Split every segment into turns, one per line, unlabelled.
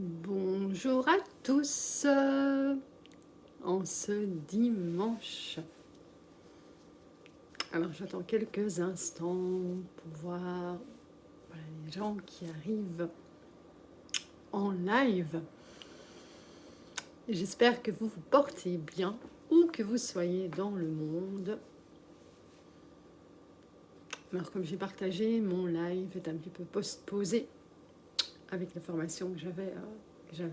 Bonjour à tous en ce dimanche. Alors j'attends quelques instants pour voir les gens qui arrivent en live. J'espère que vous vous portez bien où que vous soyez dans le monde. Alors comme j'ai partagé, mon live est un petit peu postposé avec la formation que j'avais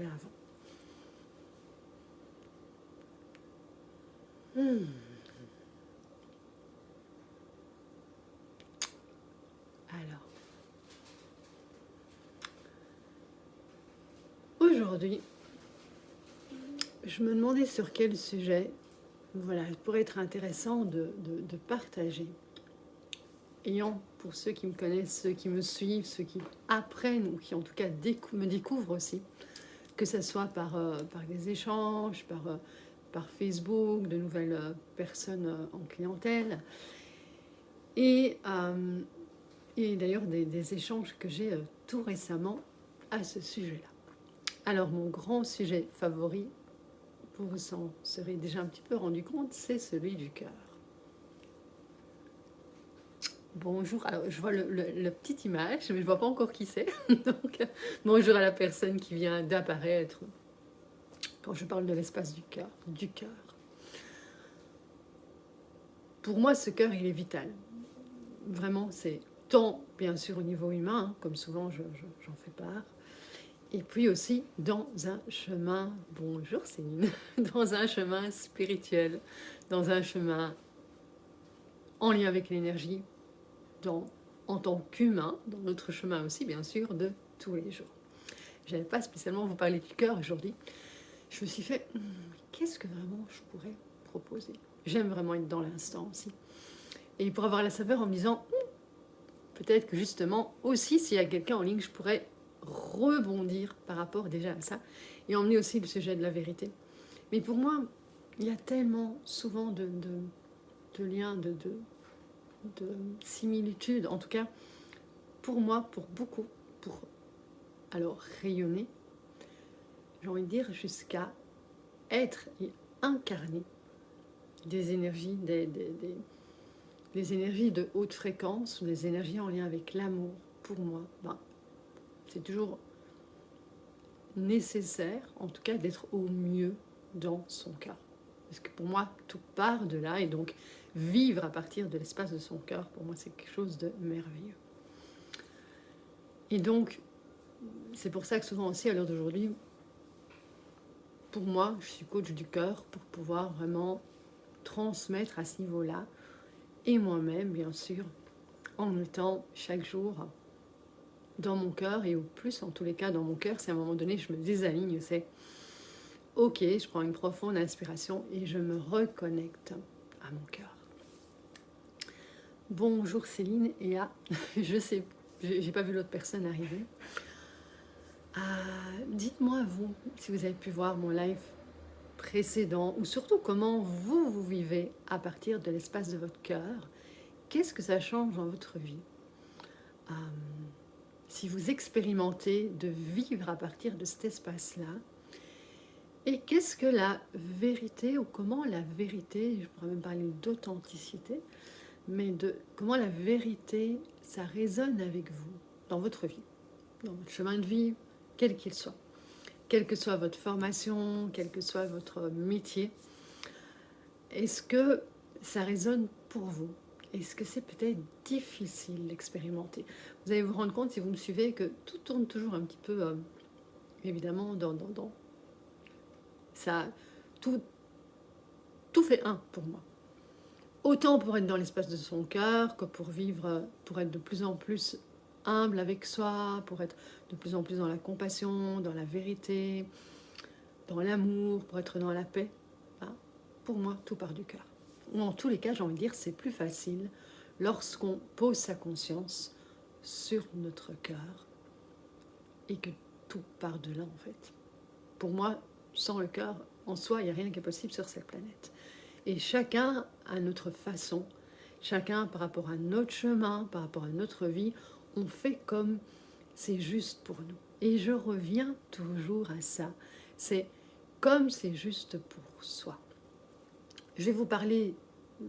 avant. Alors, aujourd'hui, je me demandais sur quel sujet il pourrait être intéressant de partager. Ayant, pour ceux qui me connaissent, ceux qui me suivent, ceux qui apprennent ou qui en tout cas me découvrent aussi, que ce soit par des échanges, par Facebook, de nouvelles personnes en clientèle, et d'ailleurs des échanges que j'ai tout récemment à ce sujet-là. Alors mon grand sujet favori, vous vous en serez déjà un petit peu rendu compte, c'est celui du cœur. Bonjour, alors je vois la petite image, mais je ne vois pas encore qui c'est. Donc, bonjour à la personne qui vient d'apparaître quand je parle de l'espace du cœur, du cœur. Pour moi, ce cœur, il est vital. Vraiment, c'est tant, bien sûr, au niveau humain, comme souvent j'en fais part, et puis aussi dans un chemin, bonjour Céline, dans un chemin spirituel, dans un chemin en lien avec l'énergie, en tant qu'humain, dans notre chemin aussi, bien sûr, de tous les jours. Je n'allais pas spécialement vous parler du cœur aujourd'hui. Je me suis fait, qu'est-ce que vraiment je pourrais proposer? J'aime vraiment être dans l'instant aussi. Et pour avoir la saveur en me disant, peut-être que justement, aussi, s'il y a quelqu'un en ligne, je pourrais rebondir par rapport déjà à ça et emmener aussi le sujet de la vérité. Mais pour moi, il y a tellement souvent de liens, de similitudes, en tout cas, pour moi, pour beaucoup, pour alors rayonner, j'ai envie de dire, jusqu'à être et incarner des énergies, des énergies de haute fréquence, ou des énergies en lien avec l'amour. Pour moi, c'est toujours nécessaire, en tout cas, d'être au mieux dans son cœur. Parce que pour moi, tout part de là, et donc vivre à partir de l'espace de son cœur, pour moi, c'est quelque chose de merveilleux. Et donc, c'est pour ça que souvent aussi, à l'heure d'aujourd'hui, pour moi, je suis coach du cœur pour pouvoir vraiment transmettre à ce niveau-là, et moi-même, bien sûr, en étant chaque jour dans mon cœur, et au plus, en tous les cas, dans mon cœur, c'est à un moment donné, je me désaligne, c'est ok, je prends une profonde inspiration et je me reconnecte à mon cœur. Bonjour Céline et je sais, j'ai pas vu l'autre personne arriver. Dites-moi vous, si vous avez pu voir mon live précédent, ou surtout comment vous vivez à partir de l'espace de votre cœur. Qu'est-ce que ça change dans votre vie si vous expérimentez de vivre à partir de cet espace-là? Et qu'est-ce que la vérité, ou comment la vérité, je pourrais même parler d'authenticité, mais de comment la vérité, ça résonne avec vous dans votre vie, dans votre chemin de vie, quel qu'il soit. Quelle que soit votre formation, quel que soit votre métier, est-ce que ça résonne pour vous? Est-ce que c'est peut-être difficile d'expérimenter? Vous allez vous rendre compte, si vous me suivez, que tout tourne toujours un petit peu, évidemment, dans ça, tout fait un pour moi. Autant pour être dans l'espace de son cœur que pour vivre, pour être de plus en plus humble avec soi, pour être de plus en plus dans la compassion, dans la vérité, dans l'amour, pour être dans la paix. Pour moi, tout part du cœur. Ou en tous les cas, j'ai envie de dire, c'est plus facile lorsqu'on pose sa conscience sur notre cœur et que tout part de là, en fait. Pour moi, sans le cœur, en soi, il n'y a rien qui est possible sur cette planète. Et chacun à notre façon, chacun par rapport à notre chemin, par rapport à notre vie, on fait comme c'est juste pour nous. Et je reviens toujours à ça. C'est comme c'est juste pour soi. Je vais vous parler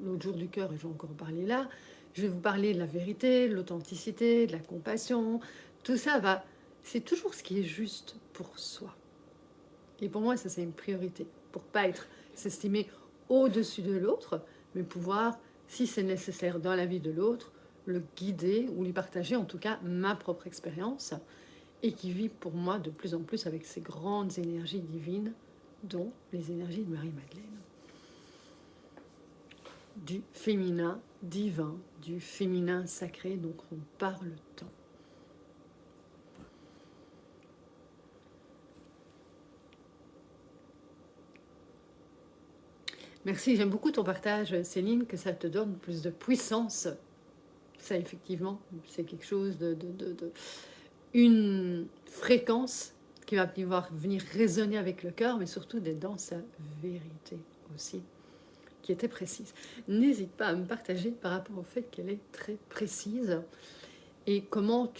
l'autre jour du cœur, et je vais encore en parler là. Je vais vous parler de la vérité, de l'authenticité, de la compassion. Tout ça va, c'est toujours ce qui est juste pour soi. Et pour moi, ça c'est une priorité. Pour pas être, s'estimer au-dessus de l'autre, mais pouvoir, si c'est nécessaire dans la vie de l'autre, le guider ou lui partager en tout cas ma propre expérience et qui vit pour moi de plus en plus avec ces grandes énergies divines, dont les énergies de Marie-Madeleine. Du féminin divin, du féminin sacré dont on parle tant. Merci, j'aime beaucoup ton partage, Céline, que ça te donne plus de puissance. Ça, effectivement, c'est quelque chose une fréquence qui va pouvoir venir résonner avec le cœur, mais surtout d'être dans sa vérité aussi, qui était précise. N'hésite pas à me partager par rapport au fait qu'elle est très précise et comment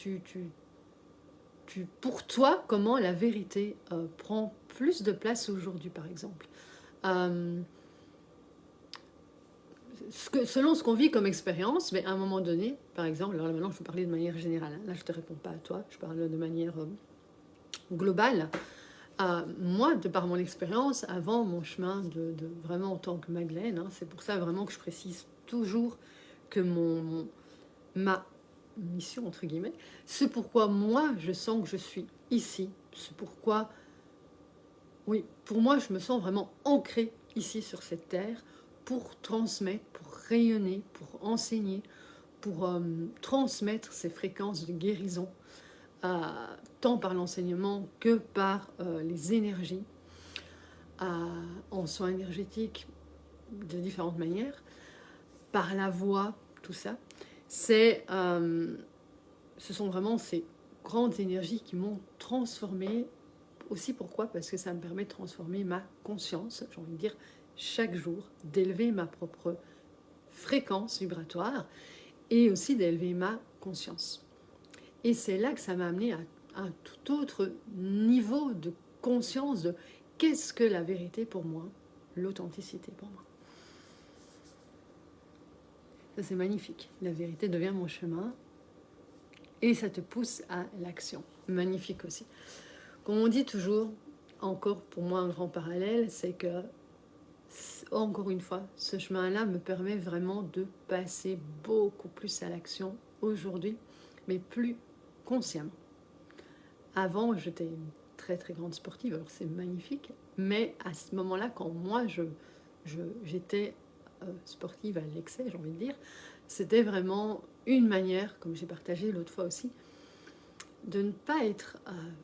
pour toi, comment la vérité prend plus de place aujourd'hui, par exemple. Selon ce qu'on vit comme expérience, mais à un moment donné, par exemple, alors là maintenant je vais parler de manière générale, là je ne te réponds pas à toi, je parle de manière globale. Moi, de par mon expérience, avant mon chemin de vraiment en tant que Madeleine, hein, c'est pour ça vraiment que je précise toujours que ma mission, entre guillemets, c'est pourquoi moi je sens que je suis ici, c'est pourquoi, oui, pour moi je me sens vraiment ancrée ici sur cette terre, pour transmettre, pour rayonner, pour enseigner, pour transmettre ces fréquences de guérison, tant par l'enseignement que par les énergies, en soins énergétiques de différentes manières, par la voix, tout ça. Ce sont vraiment ces grandes énergies qui m'ont transformée. Aussi pourquoi? Parce que ça me permet de transformer ma conscience, j'ai envie de dire, chaque jour, d'élever ma propre fréquence vibratoire et aussi d'élever ma conscience. Et c'est là que ça m'a amené à un tout autre niveau de conscience de qu'est-ce que la vérité pour moi, l'authenticité pour moi. Ça c'est magnifique, la vérité devient mon chemin et ça te pousse à l'action. Magnifique aussi. Comme on dit toujours, encore pour moi un grand parallèle, c'est que encore une fois, ce chemin-là me permet vraiment de passer beaucoup plus à l'action aujourd'hui, mais plus consciemment. Avant, j'étais une très très grande sportive, alors c'est magnifique, mais à ce moment-là, quand moi j'étais sportive à l'excès, j'ai envie de dire, c'était vraiment une manière, comme j'ai partagé l'autre fois aussi, de ne pas être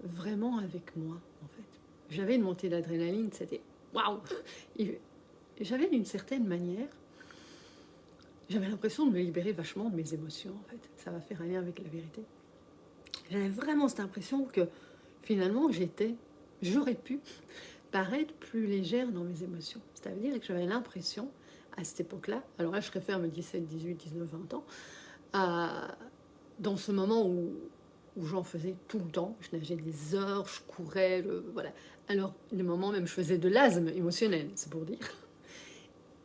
vraiment avec moi, en fait. J'avais une montée d'adrénaline, c'était waouh! J'avais d'une certaine manière, j'avais l'impression de me libérer vachement de mes émotions, en fait. Ça va faire un lien avec la vérité. J'avais vraiment cette impression que finalement j'aurais pu paraître plus légère dans mes émotions. C'est-à-dire que j'avais l'impression, à cette époque-là, alors là je réfère à mes 17, 18, 19, 20 ans, dans ce moment où j'en faisais tout le temps, je nageais des heures, je courais, voilà. Alors, des moments même, je faisais de l'asthme émotionnel, c'est pour dire.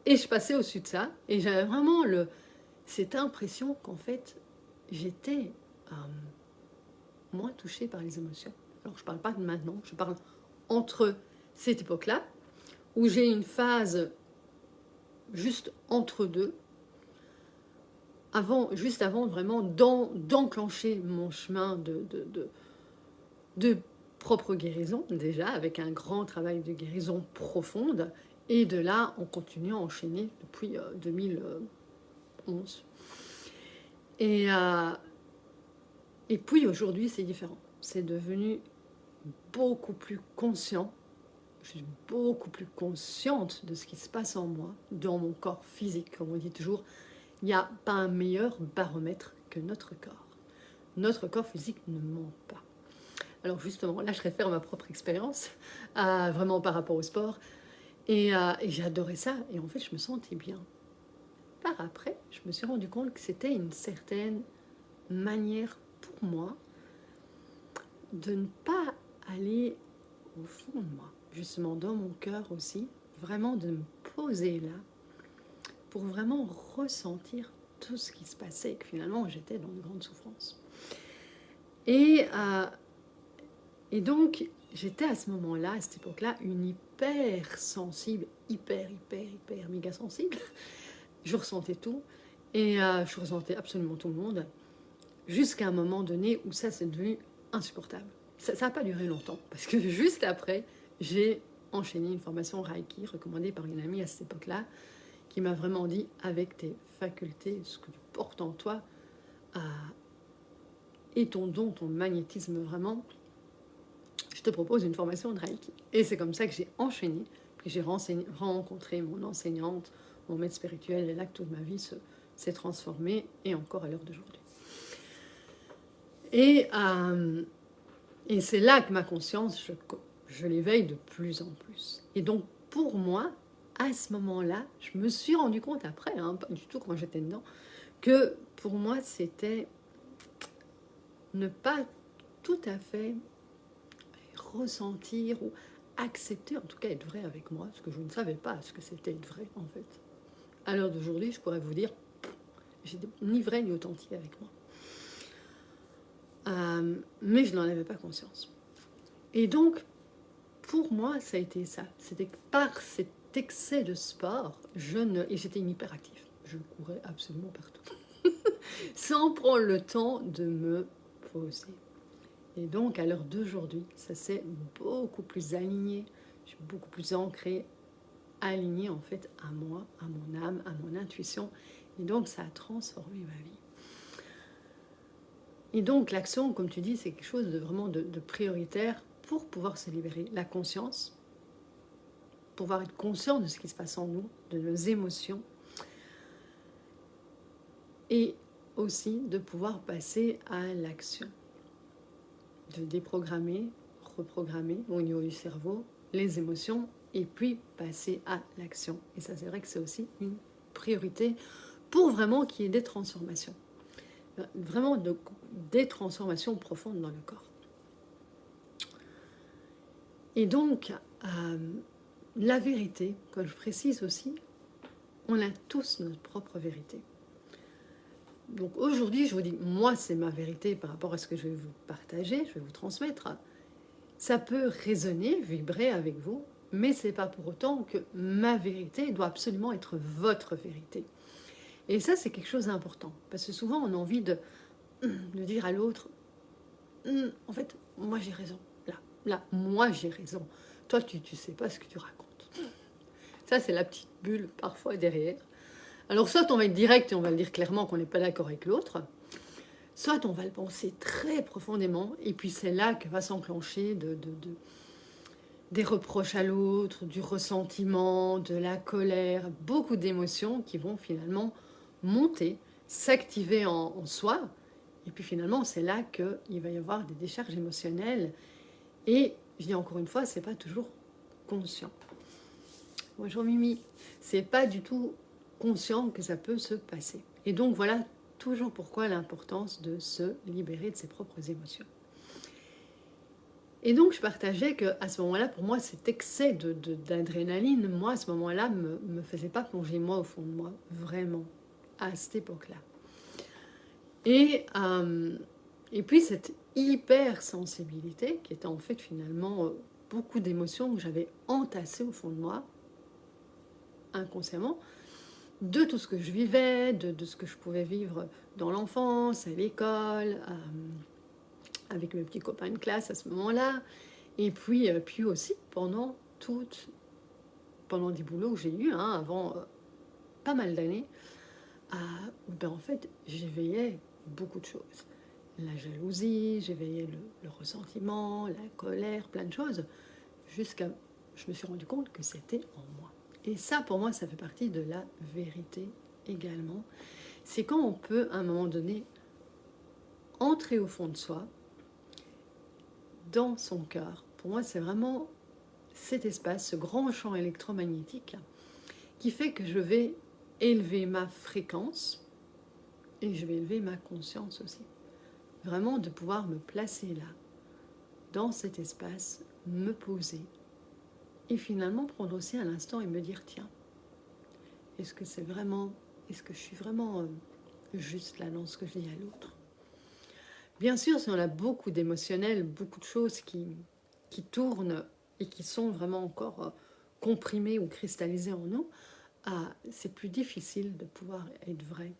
Et je passais au-dessus de ça, et j'avais vraiment cette impression qu'en fait, j'étais moins touchée par les émotions. Alors, je ne parle pas de maintenant, je parle entre cette époque-là, où j'ai une phase juste entre deux, juste avant vraiment d'enclencher mon chemin de propre guérison, déjà, avec un grand travail de guérison profonde, et de là, on continue à enchaîner depuis 2011. Et puis aujourd'hui, c'est différent. C'est devenu beaucoup plus conscient. Je suis beaucoup plus consciente de ce qui se passe en moi, dans mon corps physique. Comme on dit toujours, il n'y a pas un meilleur baromètre que notre corps. Notre corps physique ne ment pas. Alors justement, là je réfère à ma propre expérience, vraiment par rapport au sport. Et j'ai adoré ça. Et en fait, je me sentais bien. Par après, je me suis rendu compte que c'était une certaine manière pour moi de ne pas aller au fond de moi, justement dans mon cœur aussi, vraiment de me poser là, pour vraiment ressentir tout ce qui se passait, et que finalement j'étais dans de grandes souffrances. Et donc, j'étais à ce moment-là, à cette époque-là, une hyper sensible, hyper méga sensible. Je ressentais tout, et je ressentais absolument tout le monde, jusqu'à un moment donné où ça, c'est devenu insupportable. Ça n'a pas duré longtemps, parce que juste après, j'ai enchaîné une formation Reiki, recommandée par une amie à cette époque-là, qui m'a vraiment dit, avec tes facultés, ce que tu portes en toi, et ton don, ton magnétisme vraiment, je te propose une formation de Reiki. Et c'est comme ça que j'ai enchaîné, puis j'ai rencontré mon enseignante, mon maître spirituel, et là que toute ma vie s'est transformée, et encore à l'heure d'aujourd'hui. Et c'est là que ma conscience, je l'éveille de plus en plus. Et donc, pour moi, à ce moment-là, je me suis rendu compte après, pas du tout quand j'étais dedans, que pour moi, c'était ne pas tout à fait ressentir ou accepter, en tout cas être vrai avec moi, parce que je ne savais pas ce que c'était être vrai, en fait. À l'heure d'aujourd'hui, je pourrais vous dire, j'étais ni vrai ni authentique avec moi. Mais je n'en avais pas conscience. Et donc, pour moi, ça a été ça. C'était que par cet excès de sport, et j'étais une hyperactive. Je courais absolument partout. Sans prendre le temps de me poser. Et donc, à l'heure d'aujourd'hui, ça s'est beaucoup plus aligné. Je suis beaucoup plus ancrée, alignée en fait à moi, à mon âme, à mon intuition. Et donc, ça a transformé ma vie. Et donc, l'action, comme tu dis, c'est quelque chose de vraiment de prioritaire pour pouvoir se libérer. La conscience, pouvoir être conscient de ce qui se passe en nous, de nos émotions. Et aussi de pouvoir passer à l'action. De déprogrammer, reprogrammer au niveau du cerveau les émotions et puis passer à l'action. Et ça, c'est vrai que c'est aussi une priorité pour vraiment qu'il y ait des transformations. Vraiment des transformations profondes dans le corps. Et donc, la vérité, comme je précise aussi, on a tous notre propre vérité. Donc aujourd'hui, je vous dis, moi, c'est ma vérité par rapport à ce que je vais vous partager, je vais vous transmettre. Ça peut résonner, vibrer avec vous, mais ce n'est pas pour autant que ma vérité doit absolument être votre vérité. Et ça, c'est quelque chose d'important, parce que souvent, on a envie de dire à l'autre, en fait, moi j'ai raison, là, moi j'ai raison. Toi, tu ne sais pas ce que tu racontes. Ça, c'est la petite bulle, parfois, derrière. Alors, soit on va être direct et on va le dire clairement qu'on n'est pas d'accord avec l'autre, soit on va le penser très profondément, et puis c'est là que va s'enclencher des reproches à l'autre, du ressentiment, de la colère, beaucoup d'émotions qui vont finalement monter, s'activer en soi, et puis finalement c'est là qu'il va y avoir des décharges émotionnelles, et je dis encore une fois, c'est pas toujours conscient. Bonjour Mimi, c'est pas du tout conscient que ça peut se passer. Et donc voilà toujours pourquoi l'importance de se libérer de ses propres émotions. Et donc je partageais qu'à ce moment-là, pour moi, cet excès d'adrénaline, moi, à ce moment-là, me faisait pas plonger moi au fond de moi, vraiment, à cette époque-là. Et puis cette hypersensibilité, qui était en fait finalement beaucoup d'émotions que j'avais entassées au fond de moi, inconsciemment, de tout ce que je vivais, de ce que je pouvais vivre dans l'enfance, à l'école, avec mes petits copains de classe à ce moment-là, et puis aussi pendant des boulots que j'ai eus avant pas mal d'années, où en fait j'éveillais beaucoup de choses. La jalousie, j'éveillais le ressentiment, la colère, plein de choses, jusqu'à je me suis rendu compte que c'était en moi. Et ça, pour moi, ça fait partie de la vérité également. C'est quand on peut, à un moment donné, entrer au fond de soi, dans son cœur. Pour moi, c'est vraiment cet espace, ce grand champ électromagnétique qui fait que je vais élever ma fréquence et je vais élever ma conscience aussi. Vraiment de pouvoir me placer là, dans cet espace, me poser et finalement prendre aussi un instant et me dire, tiens, est-ce que c'est vraiment, est-ce que je suis vraiment juste là dans ce que je dis à l'autre? Bien sûr, si on a beaucoup d'émotionnel, beaucoup de choses qui tournent et qui sont vraiment encore comprimées ou cristallisées en nous, c'est plus difficile de pouvoir être vrai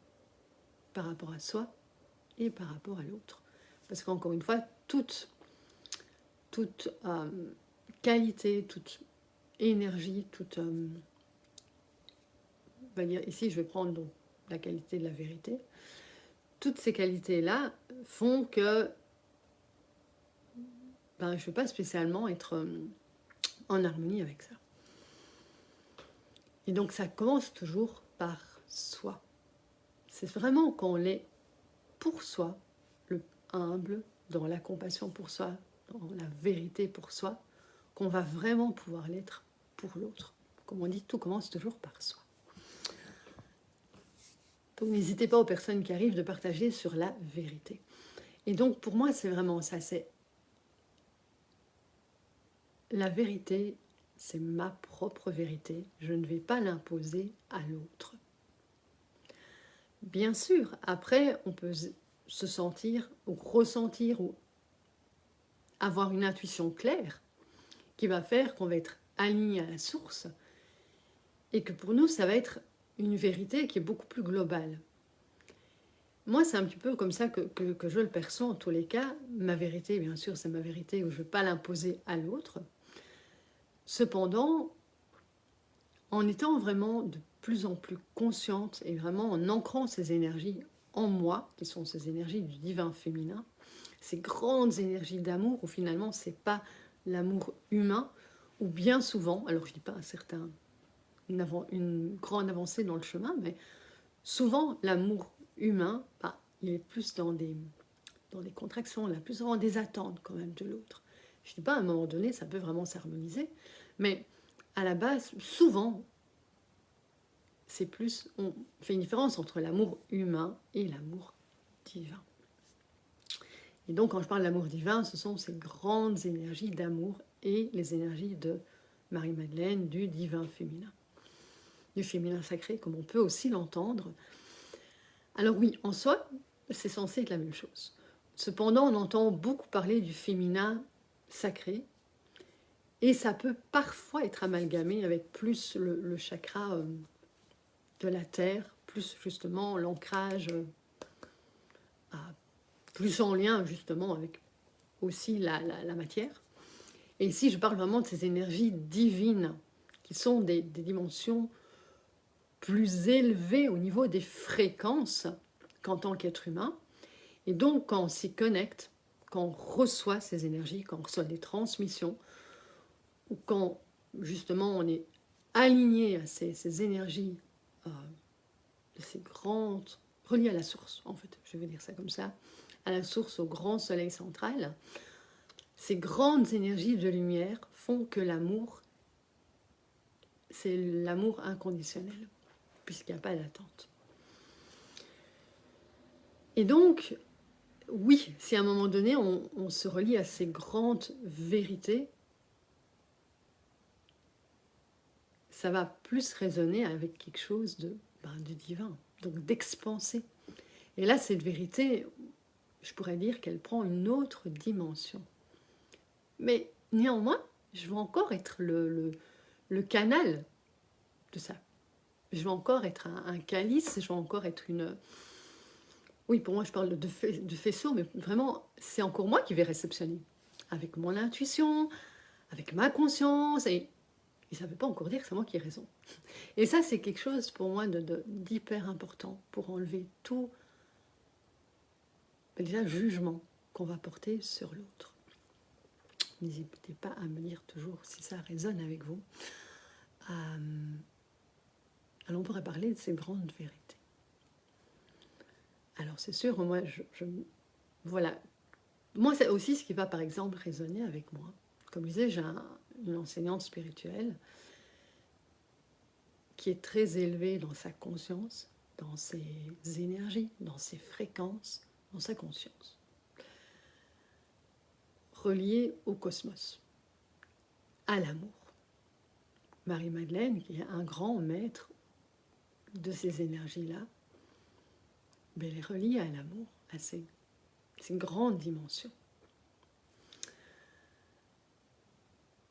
par rapport à soi et par rapport à l'autre. Parce qu'encore une fois, toute qualité, toute énergie, toute... on va dire, ici, je vais prendre donc la qualité de la vérité. Toutes ces qualités-là font que je ne vais pas spécialement être en harmonie avec ça. Et donc, ça commence toujours par soi. C'est vraiment quand on est pour soi, le humble, dans la compassion pour soi, dans la vérité pour soi, qu'on va vraiment pouvoir l'être pour l'autre. Comme on dit, tout commence toujours par soi. Donc n'hésitez pas aux personnes qui arrivent de partager sur la vérité. Et donc pour moi, c'est vraiment ça, c'est la vérité, c'est ma propre vérité. Je ne vais pas l'imposer à l'autre. Bien sûr, après, on peut se sentir ou ressentir ou avoir une intuition claire qui va faire qu'on va être aligné à la source et que pour nous, ça va être une vérité qui est beaucoup plus globale. Moi, c'est un petit peu comme ça que je le perçois en tous les cas. Ma vérité, bien sûr, c'est ma vérité où je ne vais pas l'imposer à l'autre. Cependant, en étant vraiment de plus en plus consciente et vraiment en ancrant ces énergies en moi, qui sont ces énergies du divin féminin, ces grandes énergies d'amour où finalement ce n'est pas l'amour humain, ou bien souvent, alors je ne dis pas une grande avancée dans le chemin, mais souvent l'amour humain, il est plus dans des contractions, là, plus dans des attentes quand même de l'autre. Je ne dis pas à un moment donné, ça peut vraiment s'harmoniser, mais à la base, souvent, c'est plus, on fait une différence entre l'amour humain et l'amour divin. Et donc, quand je parle d'amour divin, ce sont ces grandes énergies d'amour et les énergies de Marie-Madeleine, du divin féminin, du féminin sacré, comme on peut aussi l'entendre. Alors oui, en soi, c'est censé être la même chose. Cependant, on entend beaucoup parler du féminin sacré, et ça peut parfois être amalgamé avec plus le chakra de la terre, plus justement l'ancrage, plus en lien justement avec aussi la matière. Et ici, je parle vraiment de ces énergies divines, qui sont des dimensions plus élevées au niveau des fréquences qu'en tant qu'être humain. Et donc, quand on s'y connecte, quand on reçoit ces énergies, quand on reçoit des transmissions, ou quand justement on est aligné à ces énergies, ces grandes, reliées à la source, en fait, je vais dire ça comme ça, à la source, au grand soleil central, ces grandes énergies de lumière font que l'amour, c'est l'amour inconditionnel, puisqu'il n'y a pas d'attente. Et donc, oui, si à un moment donné, on se relie à ces grandes vérités, ça va plus résonner avec quelque chose de divin, donc d'expansé. Et là, cette vérité, je pourrais dire qu'elle prend une autre dimension. Mais néanmoins, je veux encore être le canal de ça. Je veux encore être un calice, je veux encore être une... Oui, pour moi, je parle de faisceau, mais vraiment, c'est encore moi qui vais réceptionner. Avec mon intuition, avec ma conscience, et ça ne veut pas encore dire que c'est moi qui ai raison. Et ça, c'est quelque chose pour moi d'hyper important pour enlever tout, déjà, jugement qu'on va porter sur l'autre. N'hésitez pas à me dire toujours si ça résonne avec vous. Alors, on pourrait parler de ces grandes vérités. Alors, c'est sûr, moi, voilà. Moi, c'est aussi ce qui va, par exemple, résonner avec moi. Comme je disais, j'ai une enseignante spirituelle qui est très élevée dans sa conscience, dans ses énergies, dans ses fréquences, dans sa conscience. relié au cosmos, à l'amour. Marie-Madeleine, qui est un grand maître de ces énergies-là, elle est reliée à l'amour, à ces grandes dimensions.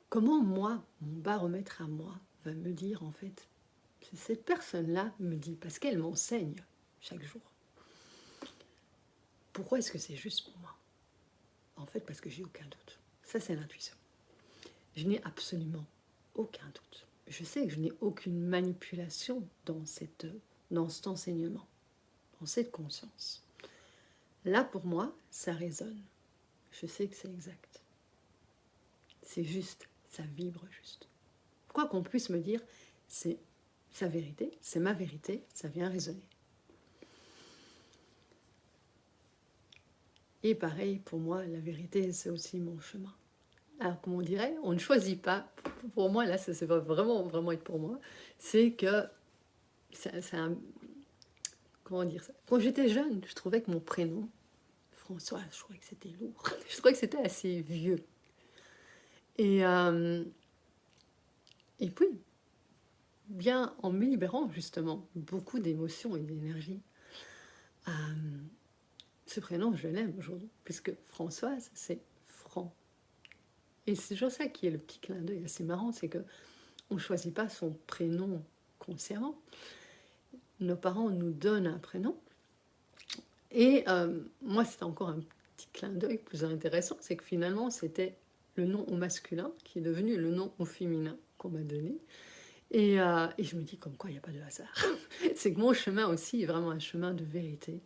Comment moi, mon baromètre à moi, va me dire en fait, cette personne-là me dit, parce qu'elle m'enseigne chaque jour, pourquoi est-ce que c'est juste pour moi? En fait, parce que j'ai aucun doute. Ça, c'est l'intuition. Je n'ai absolument aucun doute. Je sais que je n'ai aucune manipulation dans cet enseignement, dans cette conscience. Là, pour moi, ça résonne. Je sais que c'est exact. C'est juste, ça vibre juste. Quoi qu'on puisse me dire, c'est sa vérité, c'est ma vérité, ça vient résonner. Et pareil, pour moi, la vérité, c'est aussi mon chemin. Alors, comme on dirait, on ne choisit pas. Pour moi, là, ça va vraiment être pour moi. C'est que, c'est un... Comment dire ça? Quand j'étais jeune, je trouvais que mon prénom, François, je trouvais que c'était lourd. Je trouvais que c'était assez vieux. Et puis, bien en me libérant, justement, beaucoup d'émotions et d'énergie, ce prénom, je l'aime aujourd'hui, puisque Françoise, c'est franc. Et c'est toujours ça qui est le petit clin d'œil assez marrant, c'est que on ne choisit pas son prénom consciemment. Nos parents nous donnent un prénom. Et moi, c'était encore un petit clin d'œil plus intéressant, c'est que finalement, c'était le nom au masculin qui est devenu le nom au féminin qu'on m'a donné. Et je me dis, comme quoi, il n'y a pas de hasard. C'est que mon chemin aussi est vraiment un chemin de vérité,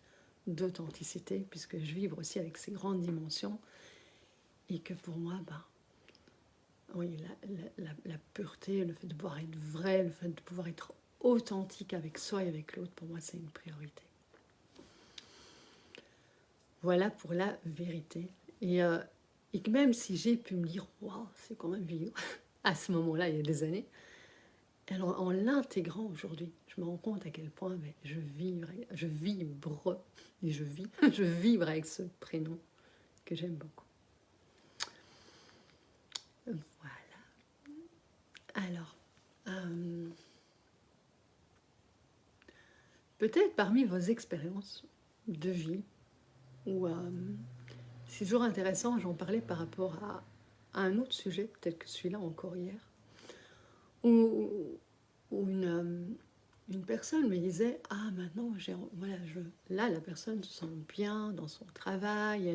d'authenticité, puisque je vibre aussi avec ces grandes dimensions. Et que pour moi, oui, la pureté, le fait de pouvoir être vrai, le fait de pouvoir être authentique avec soi et avec l'autre, pour moi, c'est une priorité. Voilà pour la vérité. Et que même si j'ai pu me dire, waouh, c'est quand même vieux, à ce moment-là, il y a des années, alors en l'intégrant aujourd'hui, je me rends compte à quel point je vibre et je vibre avec ce prénom que j'aime beaucoup. Voilà. Alors, peut-être parmi vos expériences de vie, ou c'est toujours intéressant, j'en parlais par rapport à un autre sujet, peut-être que celui-là encore hier, où une personne me disait, ah maintenant, là la personne se sent bien dans son travail,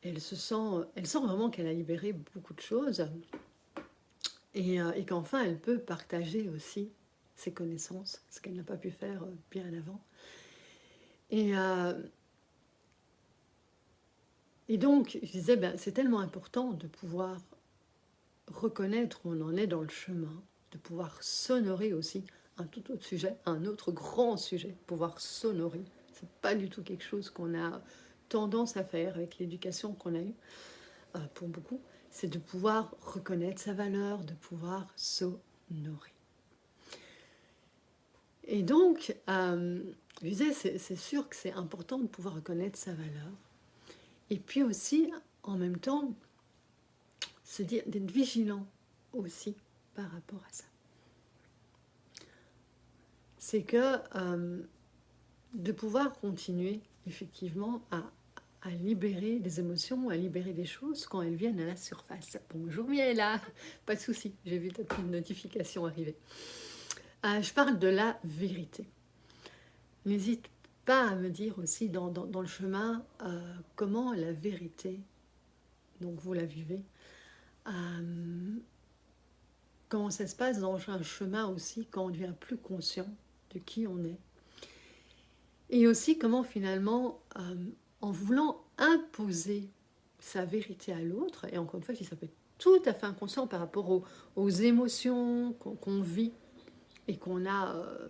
elle sent vraiment qu'elle a libéré beaucoup de choses, et qu'enfin elle peut partager aussi ses connaissances, ce qu'elle n'a pas pu faire bien avant. Et donc, je disais, c'est tellement important de pouvoir reconnaître où on en est dans le chemin, de pouvoir s'honorer aussi, un tout autre sujet, un autre grand sujet, pouvoir s'honorer. C'est pas du tout quelque chose qu'on a tendance à faire avec l'éducation qu'on a eue, pour beaucoup, c'est de pouvoir reconnaître sa valeur, de pouvoir s'honorer. Et donc, je disais, c'est sûr que c'est important de pouvoir reconnaître sa valeur. Et puis aussi, en même temps, se dire d'être vigilant aussi par rapport à ça. C'est que de pouvoir continuer effectivement à libérer des émotions, à libérer des choses quand elles viennent à la surface. Bonjour Miela, pas de souci, j'ai vu ta petite notification arriver. Je parle de la vérité. N'hésite pas à me dire aussi dans le chemin comment la vérité, donc vous la vivez, comment ça se passe dans un chemin aussi quand on devient plus conscient de qui on est. Et aussi comment finalement, en voulant imposer sa vérité à l'autre, et encore une fois, si ça peut être tout à fait inconscient par rapport aux émotions qu'on vit et qu'on a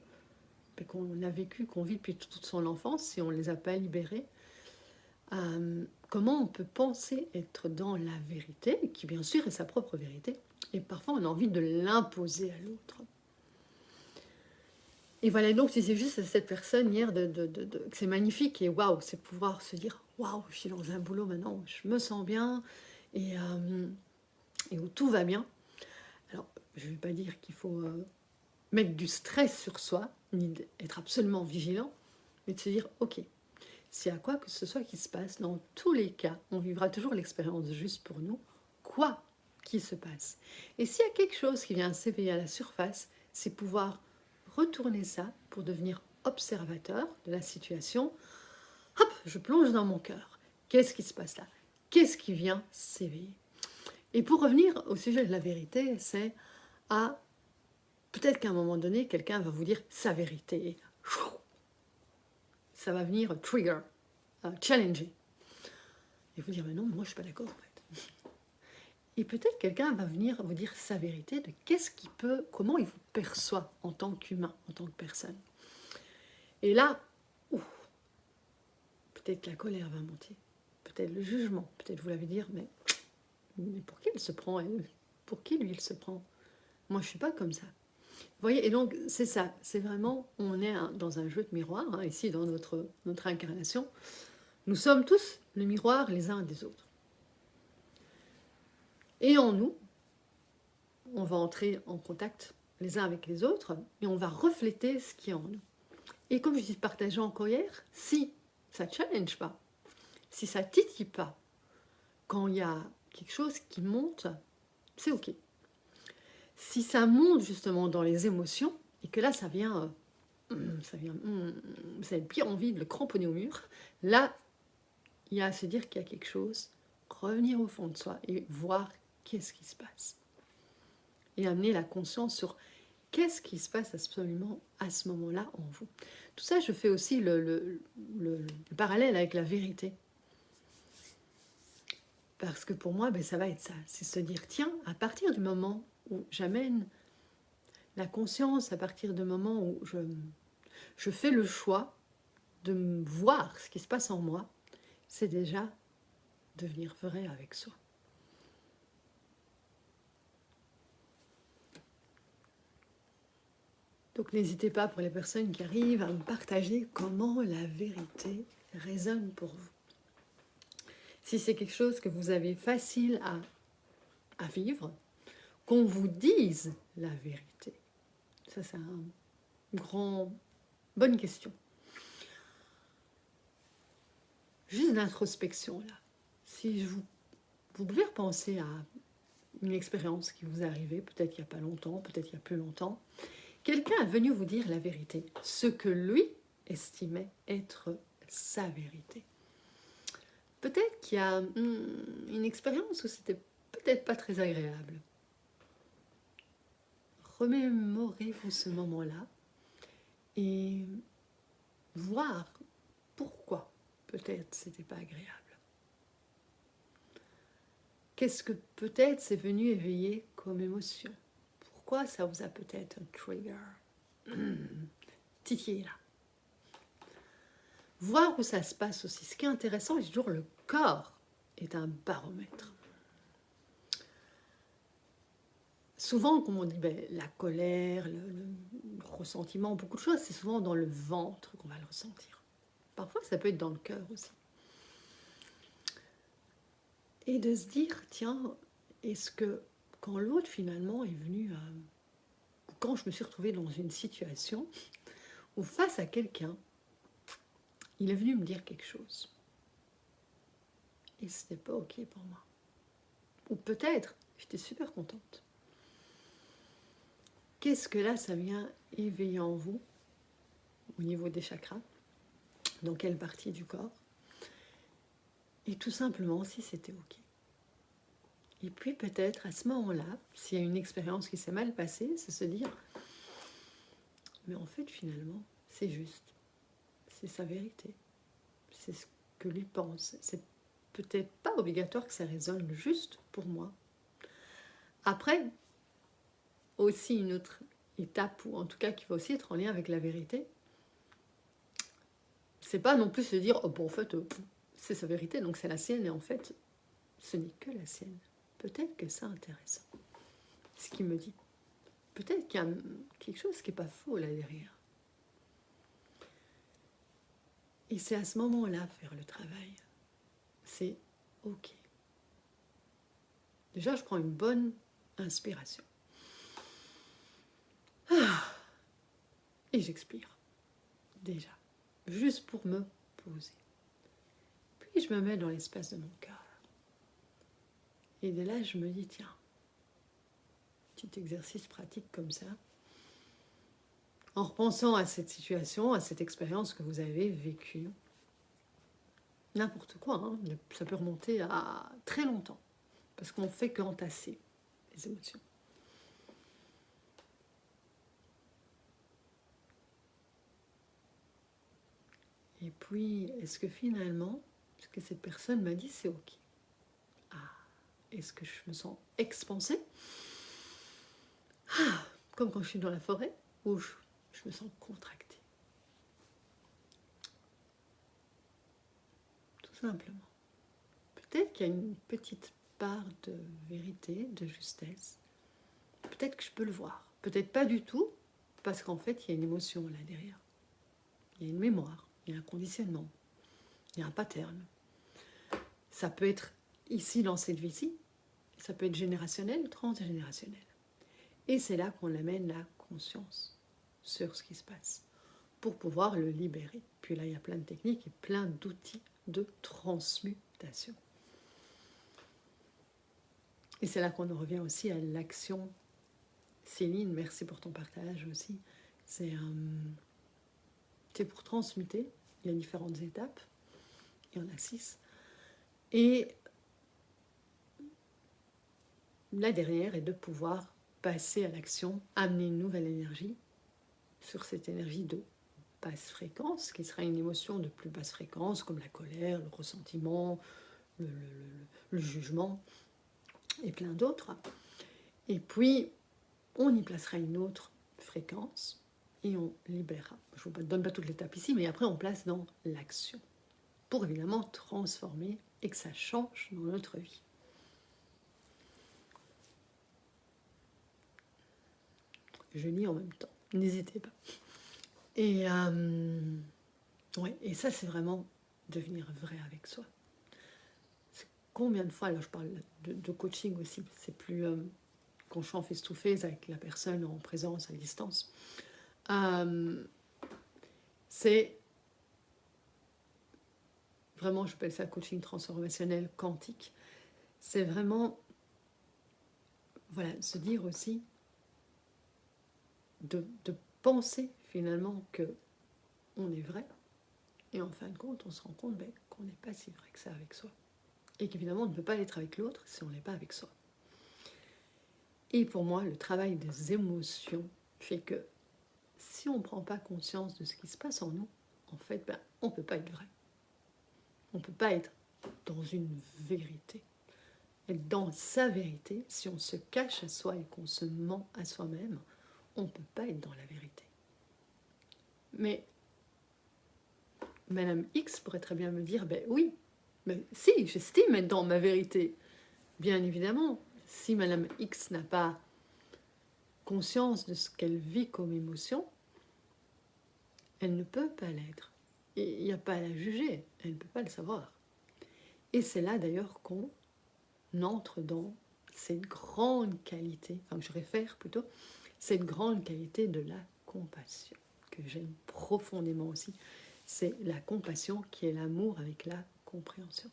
vécu, qu'on vit depuis toute son enfance, si on ne les a pas libérées, comment on peut penser être dans la vérité, qui bien sûr est sa propre vérité, et parfois on a envie de l'imposer à l'autre. Et voilà, donc c'est juste cette personne hier que c'est magnifique, et waouh, c'est pouvoir se dire, waouh, je suis dans un boulot maintenant où je me sens bien et, et où tout va bien. Alors, je ne vais pas dire qu'il faut mettre du stress sur soi, ni être absolument vigilant, mais de se dire, ok, s'il y a quoi que ce soit qui se passe, dans tous les cas, on vivra toujours l'expérience juste pour nous, quoi qui se passe. Et s'il y a quelque chose qui vient s'éveiller à la surface, c'est pouvoir retourner ça pour devenir observateur de la situation. Hop, je plonge dans mon cœur. Qu'est-ce qui se passe là? Qu'est-ce qui vient s'éveiller? Et pour revenir au sujet de la vérité, c'est à peut-être qu'à un moment donné, quelqu'un va vous dire sa vérité. Ça va venir trigger, challenger. Et vous dire, mais non, moi je suis pas d'accord en fait. Et peut-être quelqu'un va venir vous dire sa vérité de qu'est-ce qu'il peut, comment il vous perçoit en tant qu'humain, en tant que personne. Et là, peut-être la colère va monter, peut-être le jugement, peut-être vous l'avez dire, mais pour qui il se prend elle? Pour qui lui il se prend? Moi je suis pas comme ça. Vous voyez, et donc c'est ça, c'est vraiment, on est dans un jeu de miroir, hein, ici dans notre incarnation. Nous sommes tous le miroir les uns des autres. Et en nous, on va entrer en contact les uns avec les autres et on va refléter ce qui est en nous. Et comme je dis partagé encore hier, si ça ne challenge pas, si ça ne titille pas, quand il y a quelque chose qui monte, c'est ok. Si ça monte justement dans les émotions, et que là ça vient, vous avez bien envie de le cramponner au mur, là il y a à se dire qu'il y a quelque chose, revenir au fond de soi et voir qu'est-ce qui se passe. Et amener la conscience sur qu'est-ce qui se passe absolument à ce moment-là en vous. Tout ça, je fais aussi le parallèle avec la vérité. Parce que pour moi, ça va être ça. C'est se dire, tiens, à partir du moment où j'amène la conscience, à partir du moment où je fais le choix de voir ce qui se passe en moi, c'est déjà devenir vrai avec soi. Donc n'hésitez pas pour les personnes qui arrivent à me partager comment la vérité résonne pour vous. Si c'est quelque chose que vous avez facile à vivre, qu'on vous dise la vérité. Ça, c'est bonne question. Juste d'introspection, là. Si vous pouvez repenser à une expérience qui vous est arrivée, peut-être il n'y a pas longtemps, peut-être il y a plus longtemps. Quelqu'un est venu vous dire la vérité, ce que lui estimait être sa vérité. Peut-être qu'il y a une expérience où c'était peut-être pas très agréable. Remémorez-vous ce moment-là et voir pourquoi peut-être c'était pas agréable. Qu'est-ce que peut-être c'est venu éveiller comme émotion? Pourquoi ça vous a peut-être un trigger? Titillé là. Voir où ça se passe aussi. Ce qui est intéressant, c'est toujours le corps est un baromètre. Souvent, comme on dit, la colère, le ressentiment, beaucoup de choses, c'est souvent dans le ventre qu'on va le ressentir. Parfois, ça peut être dans le cœur aussi. Et de se dire, tiens, est-ce que quand l'autre finalement est venu, quand je me suis retrouvée dans une situation où face à quelqu'un, il est venu me dire quelque chose. Et ce n'était pas ok pour moi. Ou peut-être, j'étais super contente. Qu'est-ce que là, ça vient éveiller en vous, au niveau des chakras, dans quelle partie du corps? Et tout simplement, si c'était ok. Et puis peut-être, à ce moment-là, s'il y a une expérience qui s'est mal passée, c'est se dire, mais en fait, finalement, c'est juste. C'est sa vérité. C'est ce que lui pense. C'est peut-être pas obligatoire que ça résonne juste pour moi. Après, aussi une autre étape, ou en tout cas qui va aussi être en lien avec la vérité, c'est pas non plus se dire, oh bon, en fait, c'est sa vérité, donc c'est la sienne, et en fait, ce n'est que la sienne. Peut-être que c'est intéressant, ce qu'il me dit. Peut-être qu'il y a quelque chose qui n'est pas faux là derrière. Et c'est à ce moment-là faire le travail c'est ok. Déjà, je prends une bonne inspiration. Et j'expire. Déjà. Juste pour me poser. Puis je me mets dans l'espace de mon cœur. Et de là, je me dis, tiens, petit exercice pratique comme ça, en repensant à cette situation, à cette expérience que vous avez vécue, n'importe quoi, hein, ça peut remonter à très longtemps, parce qu'on ne fait qu'entasser les émotions. Et puis, est-ce que finalement, ce que cette personne m'a dit, c'est ok? Est-ce que je me sens expansée? Comme quand je suis dans la forêt, ou je me sens contractée? Tout simplement. Peut-être qu'il y a une petite part de vérité, de justesse. Peut-être que je peux le voir. Peut-être pas du tout, parce qu'en fait, il y a une émotion là derrière. Il y a une mémoire, il y a un conditionnement, il y a un pattern. Ça peut être ici, dans cette vie-ci, ça peut être générationnel, transgénérationnel. Et c'est là qu'on amène la conscience sur ce qui se passe, pour pouvoir le libérer. Puis là, il y a plein de techniques et plein d'outils de transmutation. Et c'est là qu'on en revient aussi à l'action. Céline, merci pour ton partage aussi. C'est pour transmuter. Il y a différentes étapes. Il y en a 6. Et la dernière est de pouvoir passer à l'action, amener une nouvelle énergie sur cette énergie de basse fréquence, qui sera une émotion de plus basse fréquence, comme la colère, le ressentiment, le jugement, et plein d'autres. Et puis, on y placera une autre fréquence, et on libérera. Je ne vous donne pas toute l'étape ici, mais après on place dans l'action, pour évidemment transformer et que ça change dans notre vie. Je lis en même temps, n'hésitez pas. Et, ouais, et ça, c'est vraiment devenir vrai avec soi. C'est combien de fois, là je parle de coaching aussi, c'est plus quand je suis en face-to-face avec la personne en présence, à distance. C'est vraiment, j'appelle ça coaching transformationnel quantique. C'est vraiment, voilà, se dire aussi, de penser finalement que on est vrai, et en fin de compte, on se rend compte qu'on n'est pas si vrai que ça avec soi. Et qu'évidemment, on ne peut pas l'être avec l'autre si on n'est pas avec soi. Et pour moi, le travail des émotions fait que si on ne prend pas conscience de ce qui se passe en nous, en fait, on ne peut pas être vrai. On ne peut pas être dans une vérité. Être dans sa vérité, si on se cache à soi et qu'on se ment à soi-même, on ne peut pas être dans la vérité. Mais Madame X pourrait très bien me dire, oui, mais si, j'estime être dans ma vérité. Bien évidemment, si Madame X n'a pas conscience de ce qu'elle vit comme émotion, elle ne peut pas l'être. Et il n'y a pas à la juger, elle ne peut pas le savoir. Et c'est là d'ailleurs qu'on entre dans cette grande qualité, enfin je réfère plutôt, cette grande qualité de la compassion, que j'aime profondément aussi. C'est la compassion qui est l'amour avec la compréhension.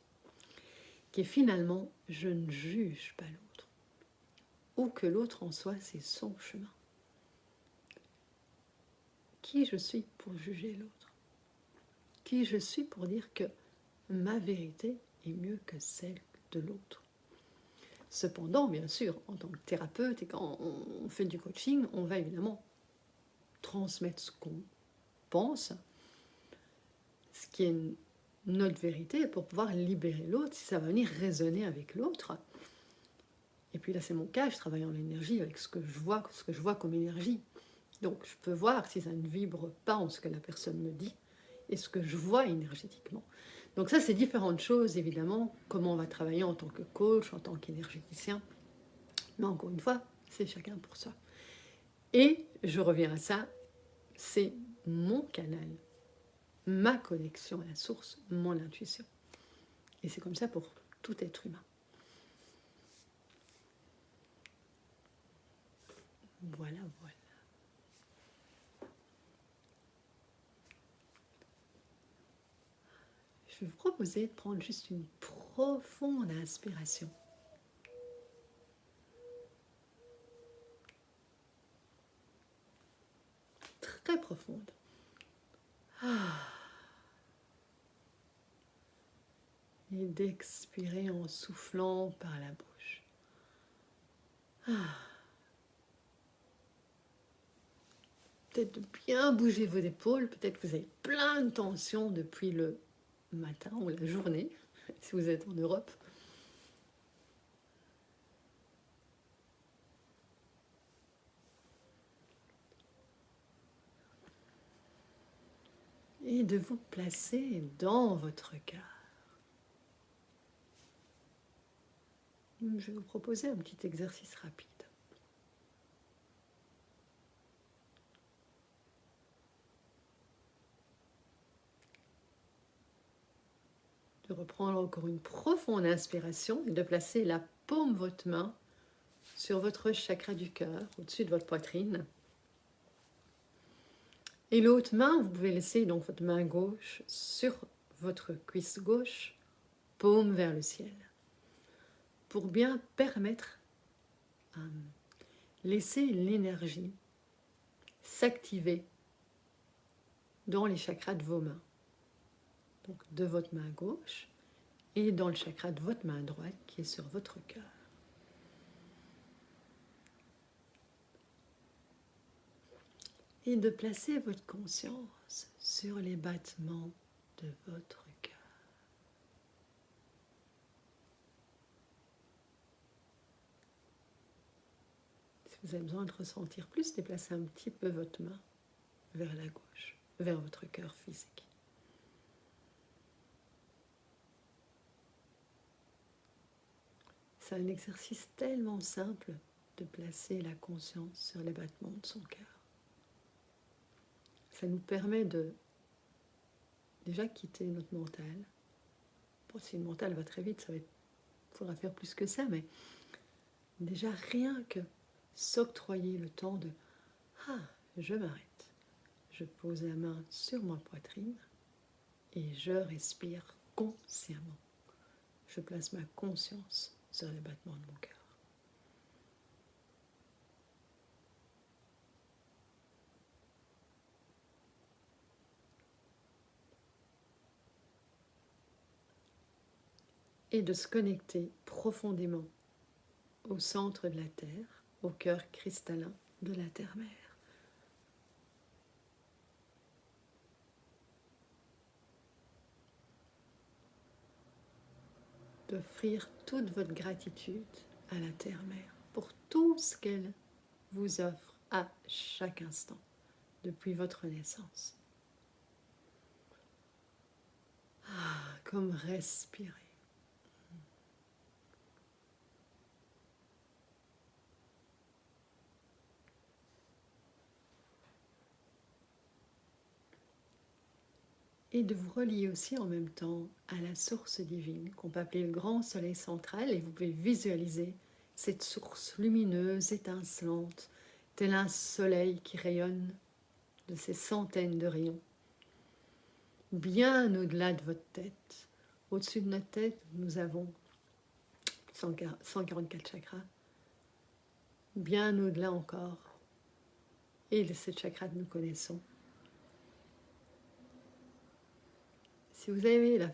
Qui est finalement, je ne juge pas l'autre. Ou que l'autre en soi, c'est son chemin. Qui je suis pour juger l'autre? Qui je suis pour dire que ma vérité est mieux que celle de l'autre? Cependant, bien sûr, en tant que thérapeute et quand on fait du coaching, on va évidemment transmettre ce qu'on pense, ce qui est notre vérité, pour pouvoir libérer l'autre, si ça va venir résonner avec l'autre. Et puis là, c'est mon cas, je travaille en énergie avec ce que je vois comme énergie. Donc, je peux voir si ça ne vibre pas en ce que la personne me dit et ce que je vois énergétiquement. Donc ça, c'est différentes choses, évidemment, comment on va travailler en tant que coach, en tant qu'énergéticien. Mais encore une fois, c'est chacun pour soi. Et je reviens à ça, c'est mon canal, ma connexion à la source, mon intuition. Et c'est comme ça pour tout être humain. Voilà, voilà. Je vais vous proposer de prendre juste une profonde inspiration. Très profonde. Et d'expirer en soufflant par la bouche. Peut-être de bien bouger vos épaules. Peut-être que vous avez plein de tensions depuis le matin ou la journée, si vous êtes en Europe. Et de vous placer dans votre cœur. Je vais vous proposer un petit exercice rapide. De reprendre encore une profonde inspiration et de placer la paume de votre main sur votre chakra du cœur, au-dessus de votre poitrine. Et l'autre main, vous pouvez laisser donc votre main gauche sur votre cuisse gauche, paume vers le ciel, pour bien permettre à laisser l'énergie s'activer dans les chakras de vos mains. Donc de votre main gauche et dans le chakra de votre main droite qui est sur votre cœur. Et de placer votre conscience sur les battements de votre cœur. Si vous avez besoin de ressentir plus, déplacez un petit peu votre main vers la gauche, vers votre cœur physique. C'est un exercice tellement simple de placer la conscience sur les battements de son cœur. Ça nous permet de déjà quitter notre mental. Bon, si le mental va très vite, il faudra faire plus que ça, mais déjà rien que s'octroyer le temps de « Ah, je m'arrête, je pose la main sur ma poitrine et je respire consciemment. Je place ma conscience sur les battements de mon cœur. » Et de se connecter profondément au centre de la Terre, au cœur cristallin de la Terre-Mère. D'offrir toute votre gratitude à la Terre-Mère pour tout ce qu'elle vous offre à chaque instant, depuis votre naissance. Comme respirer. Et de vous relier aussi en même temps à la source divine, qu'on peut appeler le grand soleil central, et vous pouvez visualiser cette source lumineuse, étincelante, tel un soleil qui rayonne de ces centaines de rayons, bien au-delà de votre tête. Au-dessus de notre tête, nous avons 144 chakras, bien au-delà encore, et de ces chakras que nous connaissons. Si vous avez la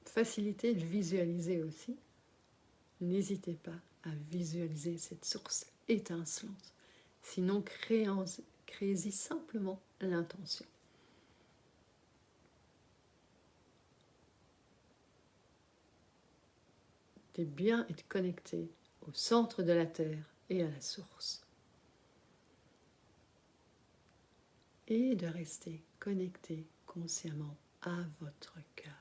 facilité de visualiser aussi, n'hésitez pas à visualiser cette source étincelante. Sinon, créez-y simplement l'intention. De bien être connecté au centre de la Terre et à la source. Et de rester connecté consciemment à votre cœur.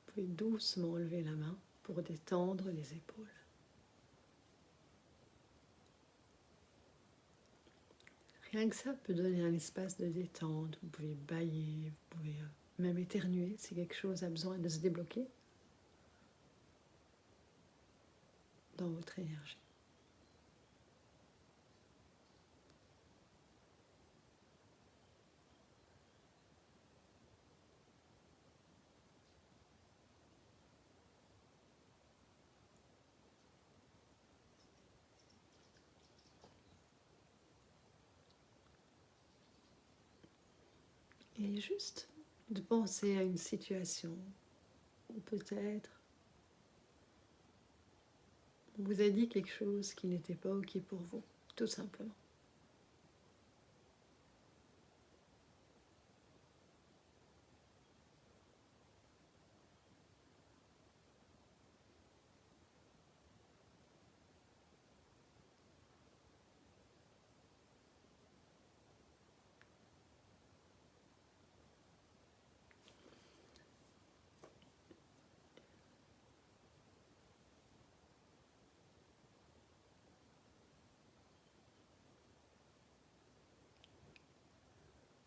Vous pouvez doucement lever la main pour détendre les épaules. Rien que ça peut donner un espace de détente. Vous pouvez bâiller, vous pouvez même éternuer si quelque chose a besoin de se débloquer dans votre énergie. Et juste de penser à une situation où peut-être on vous a dit quelque chose qui n'était pas OK pour vous, tout simplement.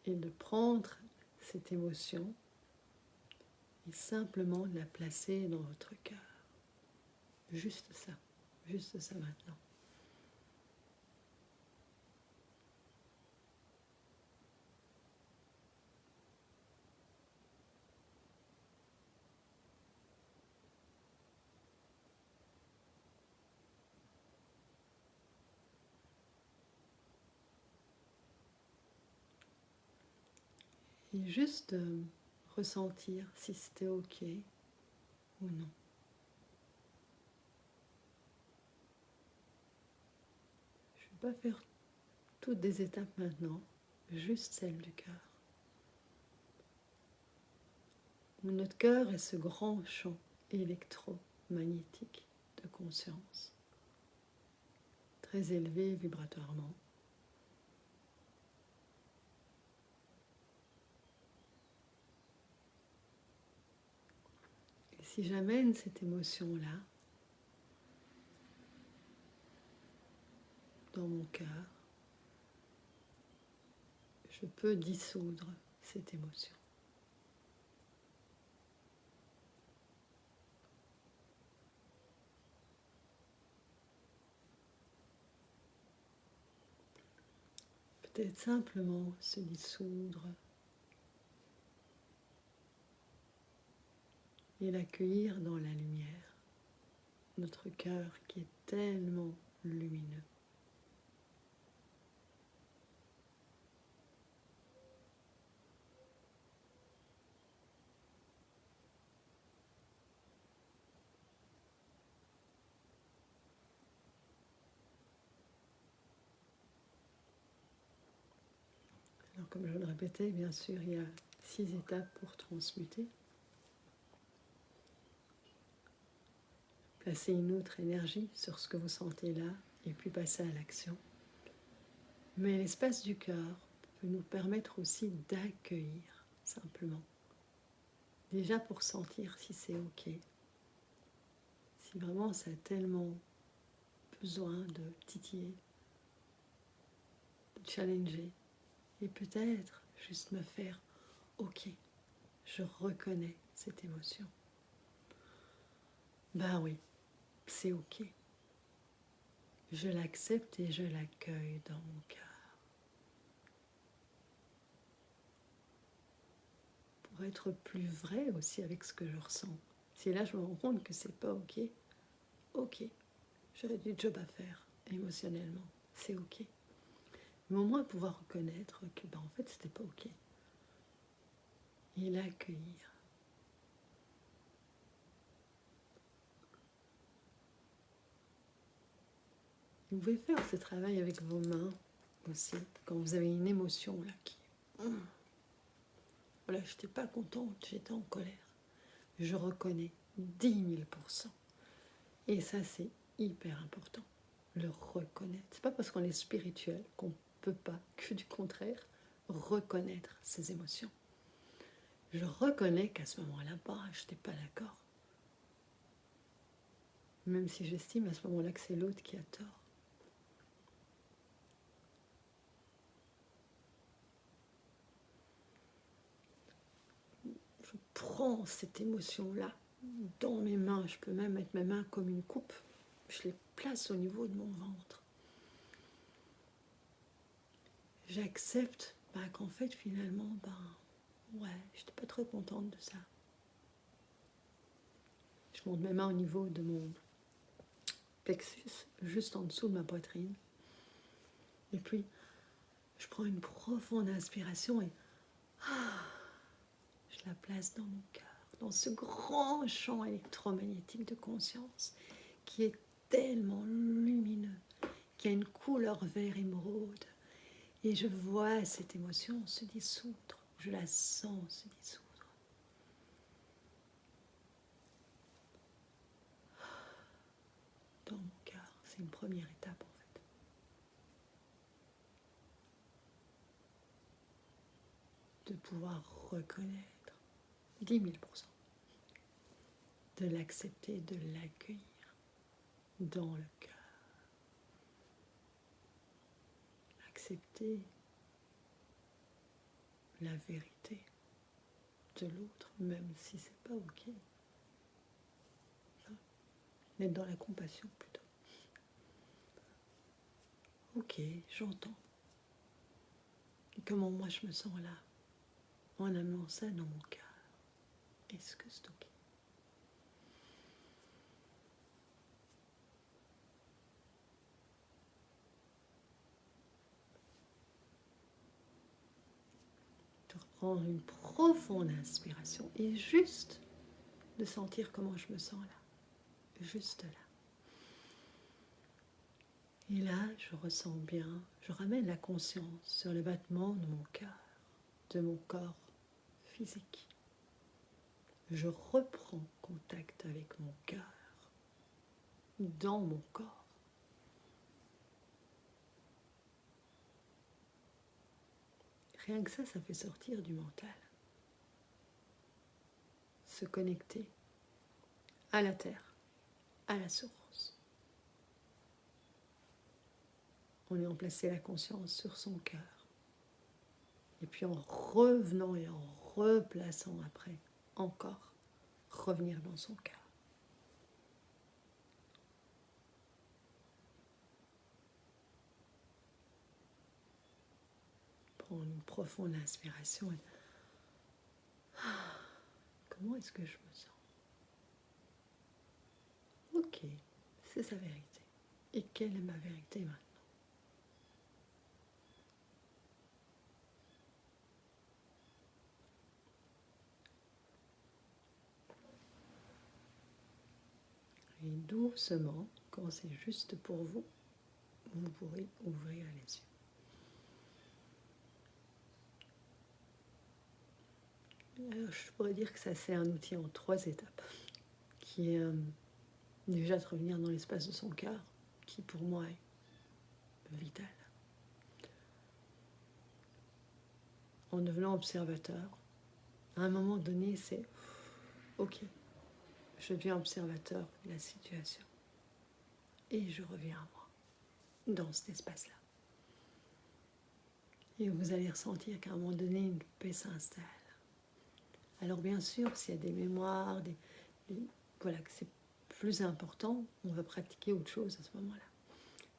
Et de prendre cette émotion et simplement de la placer dans votre cœur. Juste ça maintenant. Et juste ressentir si c'était OK ou non. Je ne vais pas faire toutes des étapes maintenant, juste celle du cœur. Notre cœur est ce grand champ électromagnétique de conscience, très élevé vibratoirement. Et si j'amène cette émotion-là dans mon cœur, je peux dissoudre cette émotion. Peut-être simplement se dissoudre et l'accueillir dans la lumière. Notre cœur qui est tellement lumineux. Alors comme je le répétais, bien sûr, il y a 6 étapes pour transmuter. Placer une autre énergie sur ce que vous sentez là et puis passer à l'action. Mais l'espace du cœur peut nous permettre aussi d'accueillir simplement. Déjà pour sentir si c'est OK. Si vraiment ça a tellement besoin de titiller, de challenger. Et peut-être juste me faire OK, je reconnais cette émotion. Ben oui, c'est OK. Je l'accepte et je l'accueille dans mon cœur. Pour être plus vrai aussi avec ce que je ressens. Si là je me rends compte que c'est pas OK, OK, j'aurais du job à faire émotionnellement, c'est OK. Mais au moins pouvoir reconnaître que ben, en fait c'était pas OK. Et l'accueillir. Vous pouvez faire ce travail avec vos mains aussi, quand vous avez une émotion là qui... Voilà, je n'étais pas contente, j'étais en colère. Je reconnais 10 000%. Et ça, c'est hyper important, le reconnaître. C'est pas parce qu'on est spirituel qu'on ne peut pas, que du contraire, reconnaître ses émotions. Je reconnais qu'à ce moment-là, bah, je n'étais pas d'accord. Même si j'estime à ce moment-là que c'est l'autre qui a tort. prends cette émotion-là dans mes mains, je peux même mettre mes mains comme une coupe, je les place au niveau de mon ventre. J'accepte qu'en fait, finalement, ouais, je n'étais pas trop contente de ça. Je monte mes mains au niveau de mon plexus, juste en dessous de ma poitrine. Et puis, je prends une profonde inspiration et je la place dans mon cœur, dans ce grand champ électromagnétique de conscience qui est tellement lumineux, qui a une couleur vert émeraude. Et je vois cette émotion se dissoudre, je la sens se dissoudre. Dans mon cœur, c'est une première étape en fait. De pouvoir reconnaître 10 000% de l'accepter, de l'accueillir dans le cœur. Accepter la vérité de l'autre, même si c'est pas ok. Être dans la compassion plutôt. Ok, j'entends. Et comment moi je me sens là, en amenant ça dans mon cœur. Est-ce que c'est ok? De reprendre une profonde inspiration et juste de sentir comment je me sens là. Juste là. Et là, je ressens bien, je ramène la conscience sur le battement de mon cœur, de mon corps physique. Je reprends contact avec mon cœur, dans mon corps. Rien que ça fait sortir du mental. Se connecter à la terre, à la source. On est en placer la conscience sur son cœur. Et puis en revenant et en replaçant après, encore, revenir dans son cœur. Prendre une profonde inspiration. Et... comment est-ce que je me sens? Ok, c'est sa vérité. Et quelle est ma vérité maintenant? Et doucement, quand c'est juste pour vous, vous pourrez ouvrir les yeux. Alors, je pourrais dire que ça c'est un outil en 3 étapes, qui est déjà de revenir dans l'espace de son cœur, qui pour moi est vital. En devenant observateur, à un moment donné, c'est ok, je deviens observateur de la situation et je reviens à moi, dans cet espace-là. Et vous allez ressentir qu'à un moment donné, une paix s'installe. Alors bien sûr, s'il y a des mémoires, voilà, que c'est plus important, on va pratiquer autre chose à ce moment-là.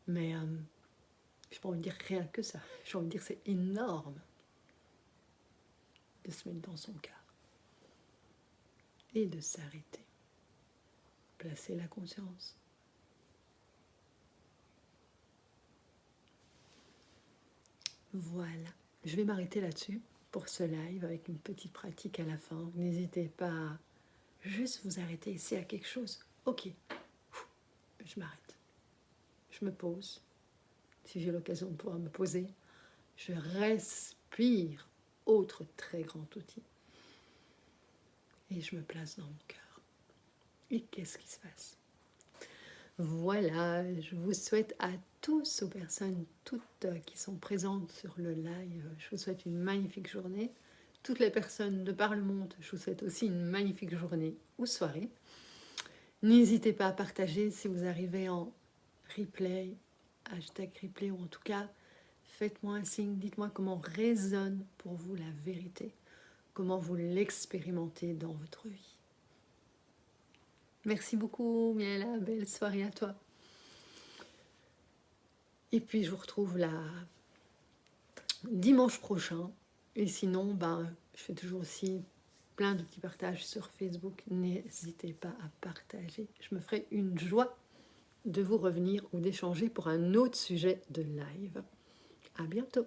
Mais je n'ai pas envie de dire rien que ça. J'ai envie de dire que c'est énorme de se mettre dans son cœur et de s'arrêter. Placer la conscience. Voilà. Je vais m'arrêter là-dessus pour ce live avec une petite pratique à la fin. N'hésitez pas à juste vous arrêter ici à quelque chose. Ok, je m'arrête. Je me pose. Si j'ai l'occasion de pouvoir me poser, je respire. Autre très grand outil. Et je me place dans mon cœur. Et qu'est-ce qui se passe? Voilà, je vous souhaite à tous, aux personnes toutes qui sont présentes sur le live, je vous souhaite une magnifique journée. Toutes les personnes de par le monde, je vous souhaite aussi une magnifique journée ou soirée. N'hésitez pas à partager si vous arrivez en replay, hashtag replay, ou en tout cas, faites-moi un signe, dites-moi comment résonne pour vous la vérité. comment vous l'expérimentez dans votre vie. Merci beaucoup, Miela, belle soirée à toi. Et puis je vous retrouve dimanche prochain. Et sinon, je fais toujours aussi plein de petits partages sur Facebook. N'hésitez pas à partager. Je me ferai une joie de vous revenir ou d'échanger pour un autre sujet de live. À bientôt.